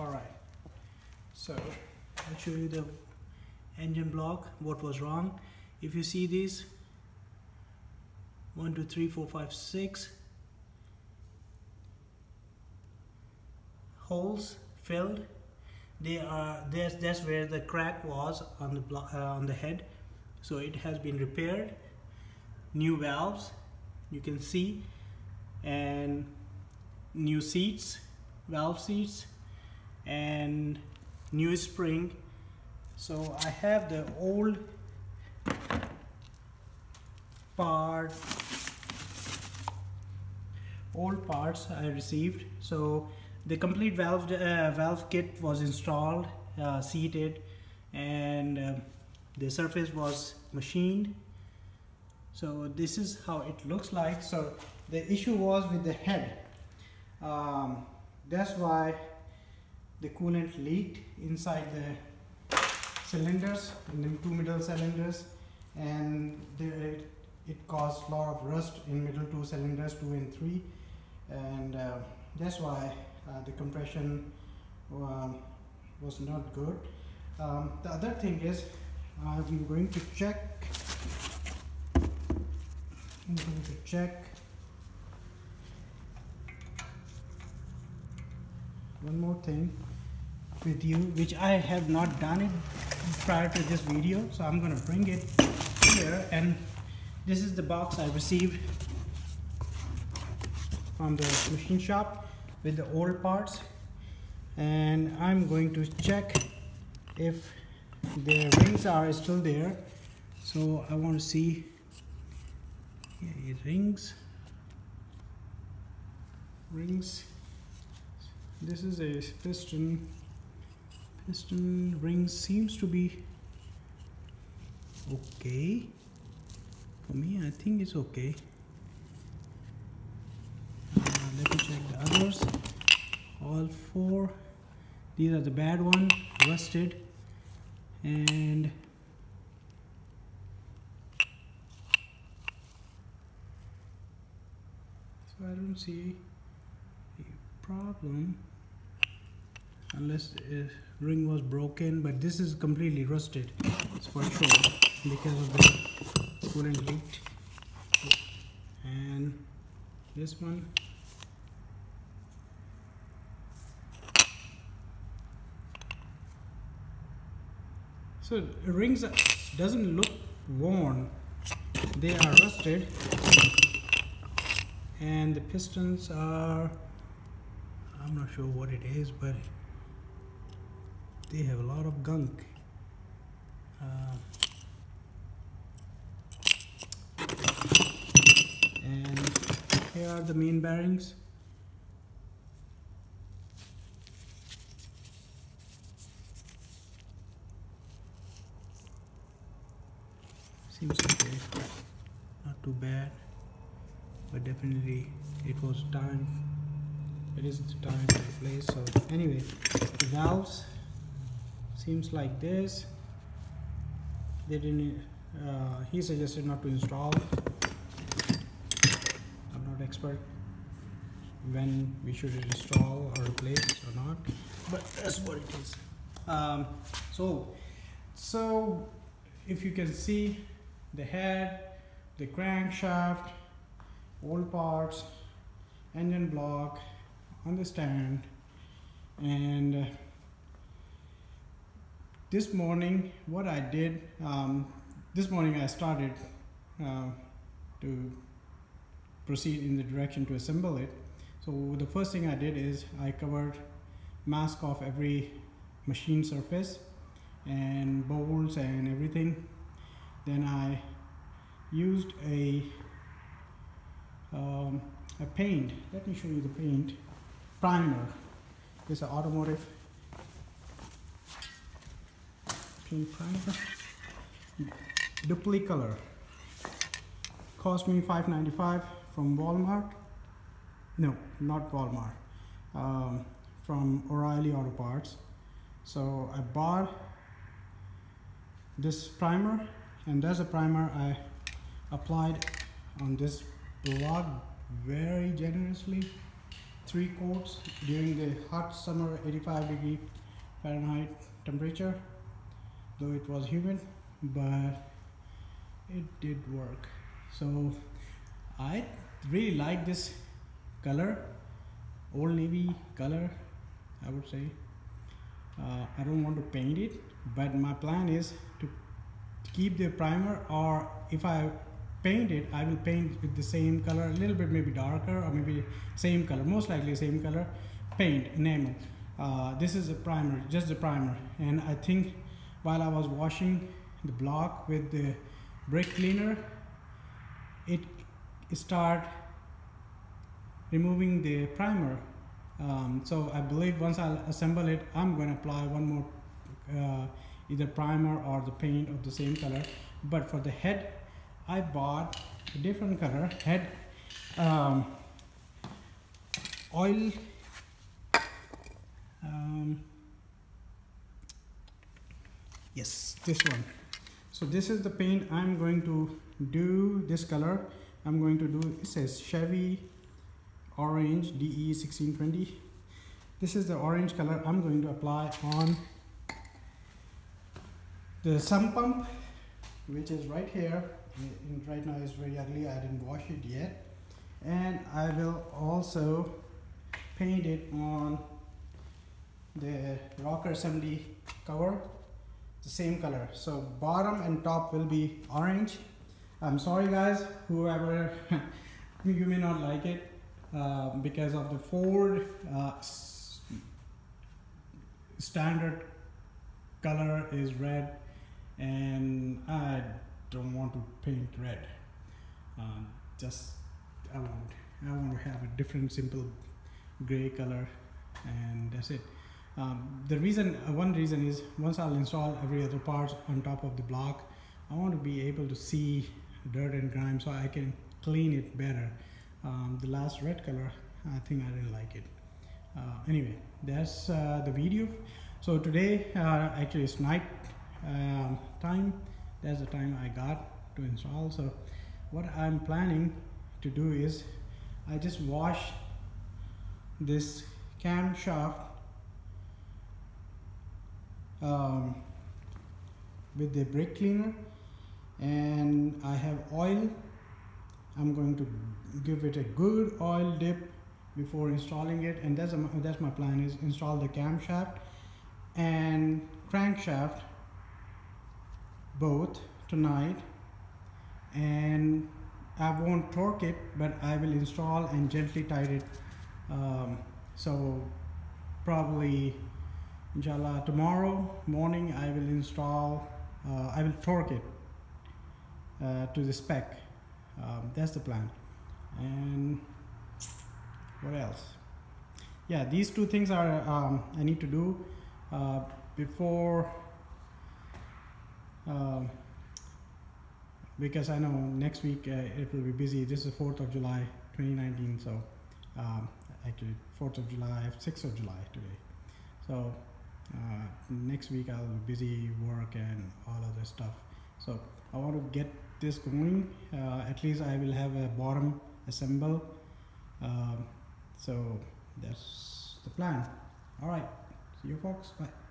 Alright, so I'll show you the engine block, what was wrong. If you see these 1 2 3 4 5 6 holes filled, that's where the crack was on the on the head. So it has been repaired, new valves you can see, and new seats, valve seats, and new spring. So I have the old parts I received. So the complete valve kit was installed, seated, and the surface was machined. So this is how it looks like. So the issue was with the head. That's why the coolant leaked inside the cylinders, in the two middle cylinders, and it caused a lot of rust in middle two cylinders, 2 and 3, and that's why the compression was not good. The other thing is, I'm going to check one more thing with you, which I have not done it prior to this video, so I'm going to bring it here. And this is the box I received from the machine shop with the old parts, and I'm going to check if the rings are still there. So I want to see, yeah, rings. This is a piston ring, seems to be okay for me. I think it's okay. Let me check the others. All 4, these are the bad one, rusted, and so I don't see a problem unless the ring was broken, but this is completely rusted, it's for sure, because of the coolant leaked. And this one, so the rings doesn't look worn, they are rusted, and the pistons are, I'm not sure what it is, but they have a lot of gunk. And here are the main bearings. Seems okay, not too bad, but definitely it was time. It is the time to replace. So anyway, the valves seems like this. They didn't. He suggested not to install. I'm not expert when we should install or replace or not, but that's what it is. So if you can see the head, the crankshaft, old parts, engine block on the stand, and this morning what I did, this morning I started to proceed in the direction to assemble it. So the first thing I did is I covered, mask off every machine surface and bolts and everything. Then I used a paint. Let me show you the paint. Primer. It's an automotive paint primer. Duplicolor. Cost me $5.95 from Walmart. No, not Walmart. From O'Reilly Auto Parts. So I bought this primer, and that's a primer I applied on this block very generously. 3 coats during the hot summer 85 degree Fahrenheit temperature, though it was humid, but it did work. So I really like this color, old navy color, I would say. I don't want to paint it, but my plan is to keep the primer, or if I paint it, I will paint with the same color, a little bit maybe darker, or maybe same color, most likely same color, paint, enamel. This is a primer, just the primer. And I think while I was washing the block with the brake cleaner, it start removing the primer. So I believe once I assemble it, I'm going to apply one more either primer or the paint of the same color. But for the head, I bought a different color head, oil, yes, this one. So this is the paint I'm going to do. This color I'm going to do, it says Chevy Orange DE 1620. This is the orange color I'm going to apply on the sump pump, which is right here. Right now it's very ugly, I didn't wash it yet. And I will also paint it on the rocker assembly cover, the same color. So bottom and top will be orange. I'm sorry guys, whoever you may not like it, because of the Ford standard color is red, and I don't want to paint red. I want to have a different simple gray color, and that's it. The reason, one reason is, once I'll install every other part on top of the block, I want to be able to see dirt and grime so I can clean it better. The last red color, I think I didn't like it. Anyway, that's the video. So today, actually it's night time. That's the time I got to install. So what I'm planning to do is, I just wash this camshaft with the brake cleaner, and I have oil. I'm going to give it a good oil dip before installing it, and that's my plan, is install the camshaft and crankshaft both tonight. And I won't torque it, but I will install and gently tighten it. So probably inshallah tomorrow morning I will install, I will torque it to the spec. That's the plan. And what else? Yeah, these two things are I need to do before, because I know next week it will be busy. This is 4th of July 2019, so actually 4th of July, 6th of July today. So next week I'll be busy work and all other stuff. So I want to get this going. At least I will have a bottom assemble. So that's the plan. All right, see you folks. Bye.